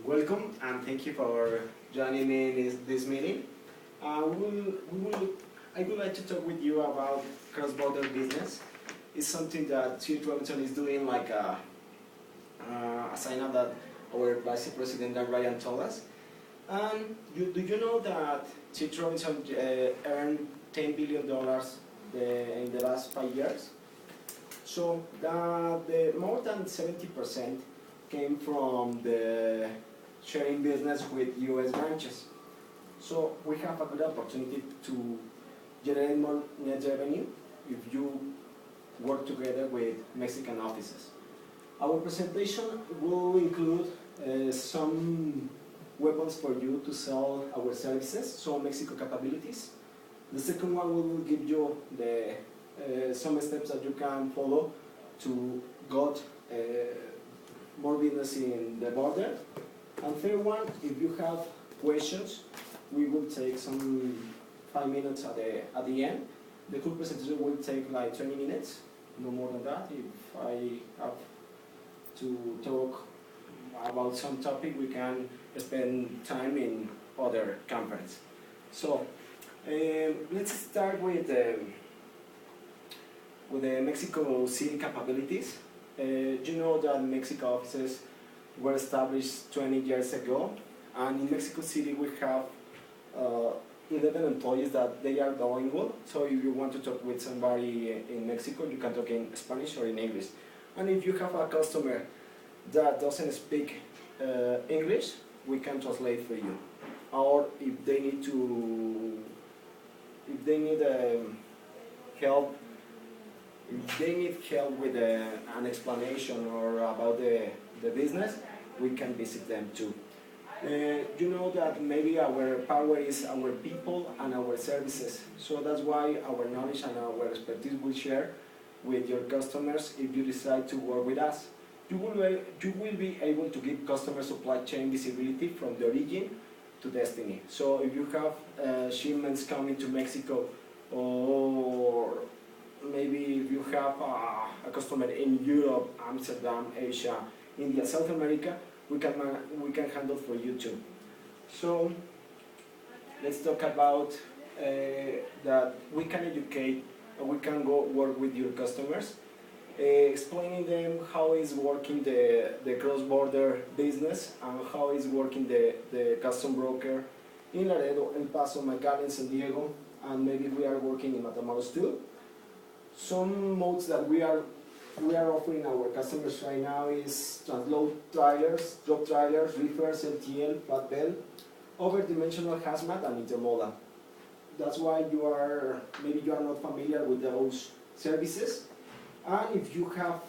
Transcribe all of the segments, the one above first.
Welcome and thank you for joining me in this meeting. I would like to talk with you about cross-border business. It's something that Chief Robinson is doing, like a sign up that our Vice President Dan Ryan told us. And do you know that Chief Robinson earned $10 billion in the last 5 years? So the more than 70% came from the sharing business with US branches. So we have a good opportunity to generate more net revenue if you work together with Mexican offices. Our presentation will include some weapons for you to sell our services, so Mexico capabilities. The second one will give you some steps that you can follow to get more business in the border. And third one, if you have questions, we will take some 5 minutes at the end. The full presentation will take like 20 minutes, no more than that. If I have to talk about some topic, we can spend time in other conference. So let's start with the Mexico City capabilities. You know that Mexico offices were established 20 years ago, and in Mexico City we have 11 employees that they are bilingual. So if you want to talk with somebody in Mexico, you can talk in Spanish or in English. And if you have a customer that doesn't speak English, we can translate for you. Or if they need help. If they need help with an explanation or about the business, we can visit them too. You know that maybe our power is our people and our services. So that's why our knowledge and our expertise will share with your customers if you decide to work with us. You will be able to give customer supply chain visibility from the origin to destiny. So if you have shipments coming to Mexico, or maybe if you have a customer in Europe, Amsterdam, Asia, India, South America, we can handle for you too. So let's talk about that we can educate, we can go work with your customers, explaining them how is working the cross-border business and how is working the custom broker in Laredo, El Paso, McAllen, San Diego, and maybe we are working in Matamoros too. Some modes that we are offering our customers right now is transload trailers, drop trailers, reefers, LTL, flatbed, over-dimensional hazmat, and intermodal. That's why maybe you are not familiar with those services. And if you have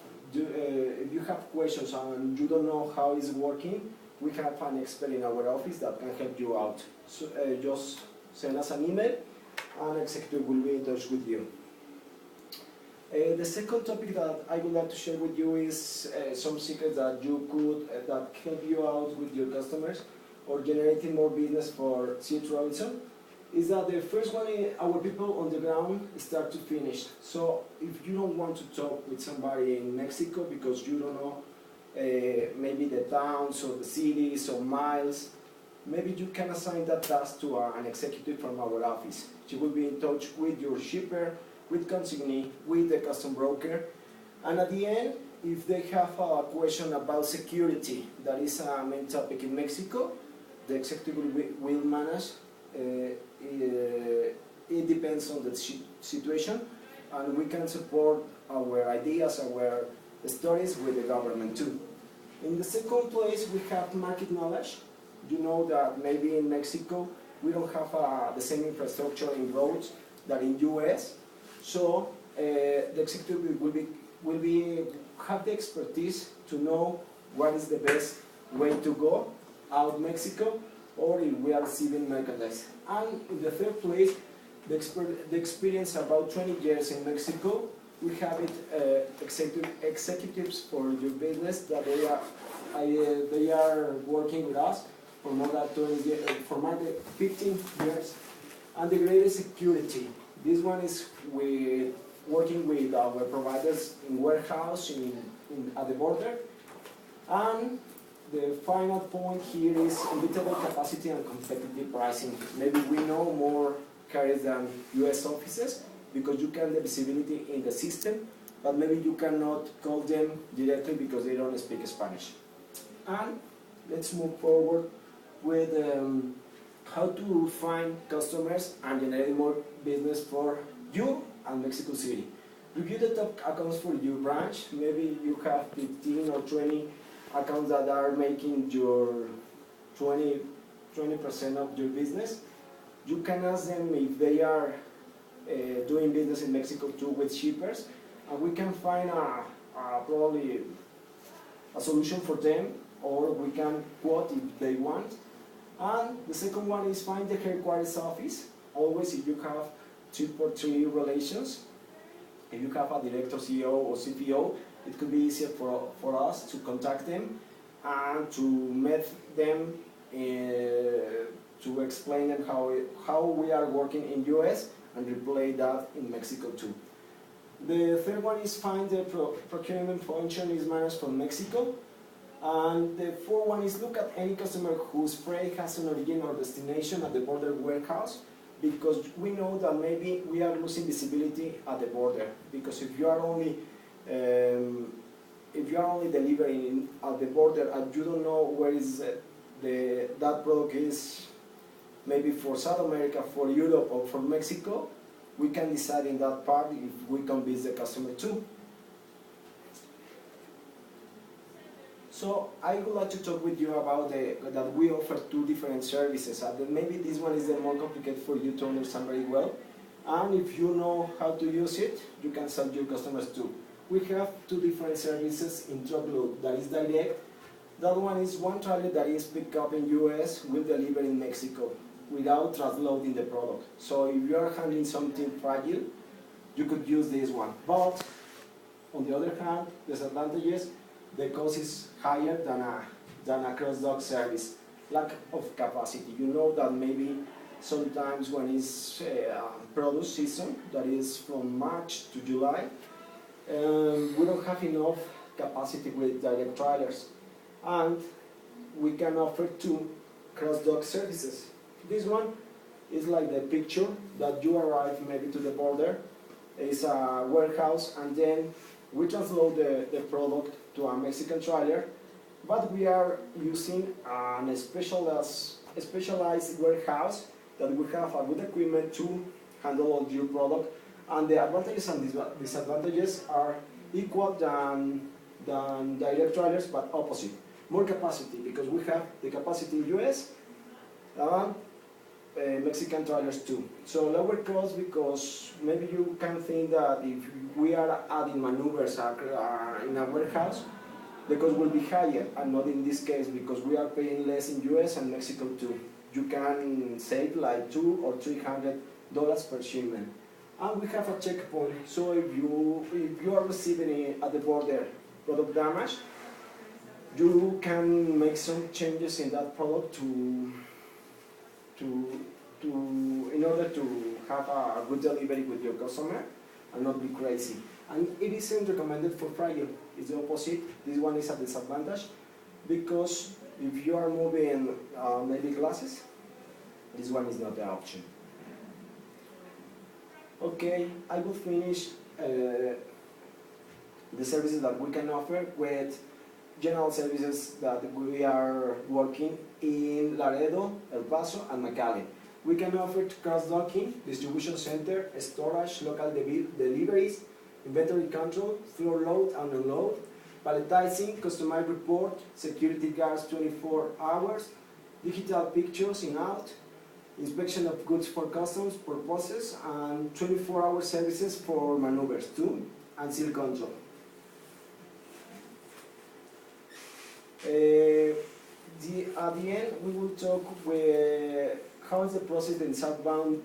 questions and you don't know how it's working, we have an expert in our office that can help you out. So just send us an email, and an executive will be in touch with you. The second topic that I would like to share with you is some secrets that that help you out with your customers or generating more business for C.H. Robinson. Is that the first one is our people on the ground start to finish. So if you don't want to talk with somebody in Mexico because you don't know maybe the towns or the cities or miles, maybe you can assign that task to an executive from our office. She will be in touch with your shipper, with consignee, with the custom broker, and at the end, if they have a question about security, that is a main topic in Mexico, the executive will manage. It depends on the situation, and we can support our ideas, our stories with the government too. In the second place, we have market knowledge. You know that maybe in Mexico, we don't have the same infrastructure in roads that in US. So the executive will have the expertise to know what is the best way to go out Mexico, or if we are receiving merchandise. And in the third place, the experience about 20 years in Mexico. We have it executives for your business that they are working with us for more than 20 years, for more than 15 years, and the greatest security. This one is working with our providers in warehouse at the border, and the final point here is unbeatable capacity and competitive pricing. Maybe we know more carriers than US offices because you can have visibility in the system, but maybe you cannot call them directly because they don't speak Spanish. And let's move forward with how to find customers and generate more business for you and Mexico City. Review the top accounts for your branch. Maybe you have 15 or 20 accounts that are making your 20% of your business. You can ask them if they are doing business in Mexico too with shippers, and we can find probably a solution for them, or we can quote if they want. And the second one is find the headquarters office. Always, if you have 3-for-3 relations, if you have a director, CEO, or CPO, it could be easier for us to contact them and to meet them to explain them how we are working in US and replay that in Mexico too. The third one is find the procurement function is managed from Mexico. And the fourth one is look at any customer whose freight has an origin or destination at the border warehouse, because we know that maybe we are losing visibility at the border. Because if you are only delivering at the border and you don't know where is that product is, maybe for South America, for Europe, or for Mexico, we can decide in that part if we convince the customer too. So I would like to talk with you about that we offer 2 different services. Maybe this one is the more complicated for you to understand very well. And if you know how to use it, you can sell your customers too. We have 2 different services in truckload. That is direct. That one is one trailer that is picked up in US, will deliver in Mexico without transloading the product. So if you are handling something fragile, you could use this one. But on the other hand, disadvantages, the cost is higher than a cross-dock service. Lack of capacity. You know that maybe sometimes when it's produce season, that is from March to July, we don't have enough capacity with direct trailers. And we can offer 2 cross-dock services. This one is like the picture that you arrive maybe to the border. It's a warehouse, and then we transload the product to a Mexican trailer, but we are using a specialized warehouse that we have a good equipment to handle all your product, and the advantages and disadvantages are equal than direct trailers, but opposite. More capacity, because we have the capacity in US and Mexican trailers too. So lower cost, because maybe you can think that if we are adding maneuvers in a warehouse, the cost will be higher, and not in this case, because we are paying less in US and Mexico too. You can save like $200 or $300 per shipment. And we have a checkpoint, so if you are receiving at the border product damage, you can make some changes in that product in order to have a good delivery with your customer and not be crazy. And it isn't recommended for fragile. It's the opposite. This one is a disadvantage, because if you are moving maybe glasses, this one is not the option. Okay, I will finish the services that we can offer with general services that we are working in Laredo, El Paso, and McAllen. We can offer cross-docking, distribution center, storage, local deliveries, inventory control, floor load and unload, palletizing, customized report, security guards 24 hours, digital pictures in out, inspection of goods for customs purposes, and 24-hour services for maneuvers too, and seal control. At the end, we will talk with how is the process in southbound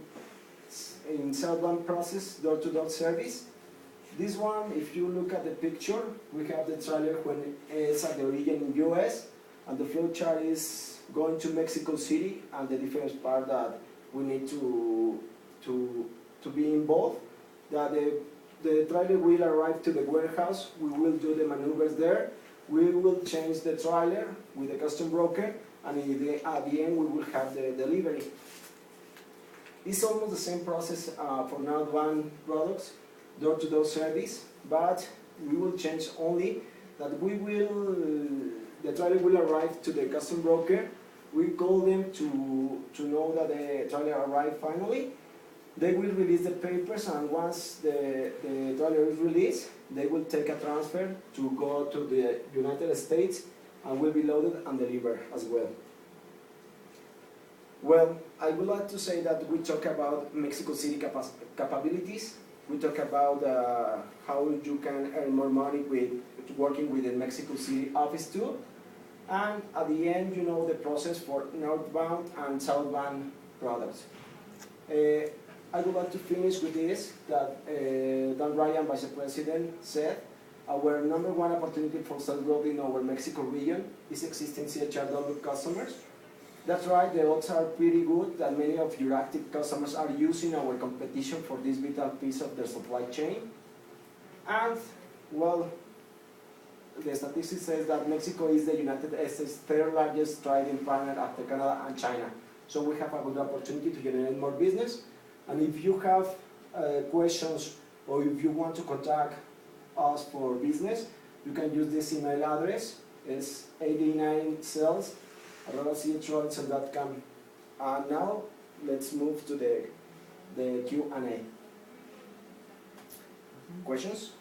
process, door-to-door service. This one, if you look at the picture, we have the trailer when it's at the origin in US, and the flow chart is going to Mexico City, and the different part that we need to be involved. That the trailer will arrive to the warehouse, we will do the maneuvers there, We will change the trailer with the custom broker, and at the end we will have the delivery. It's almost the same process for non-one products, door-to-door service, but we will change only that the trailer will arrive to the custom broker. We call them to know that the trailer arrived finally. They will release the papers, and once the trailer is released, they will take a transfer to go to the United States and will be loaded and delivered as well. Well, I would like to say that we talk about Mexico City capabilities. We talk about how you can earn more money with working with the Mexico City office too. And at the end, you know the process for northbound and southbound products. I would like to finish with this, that Dan Ryan, Vice President, said, our #1 opportunity for sales growth in our Mexico region is existing CHRW customers. That's right, the odds are pretty good that many of your active customers are using our competition for this vital piece of their supply chain. And, well, the statistics says that Mexico is the United States' third largest trading partner after Canada and China. So we have a good opportunity to generate more business. And if you have questions or if you want to contact us for business, you can use this email address. It's 89sales@chrobinson.com. And now let's move to the Q&A. Questions?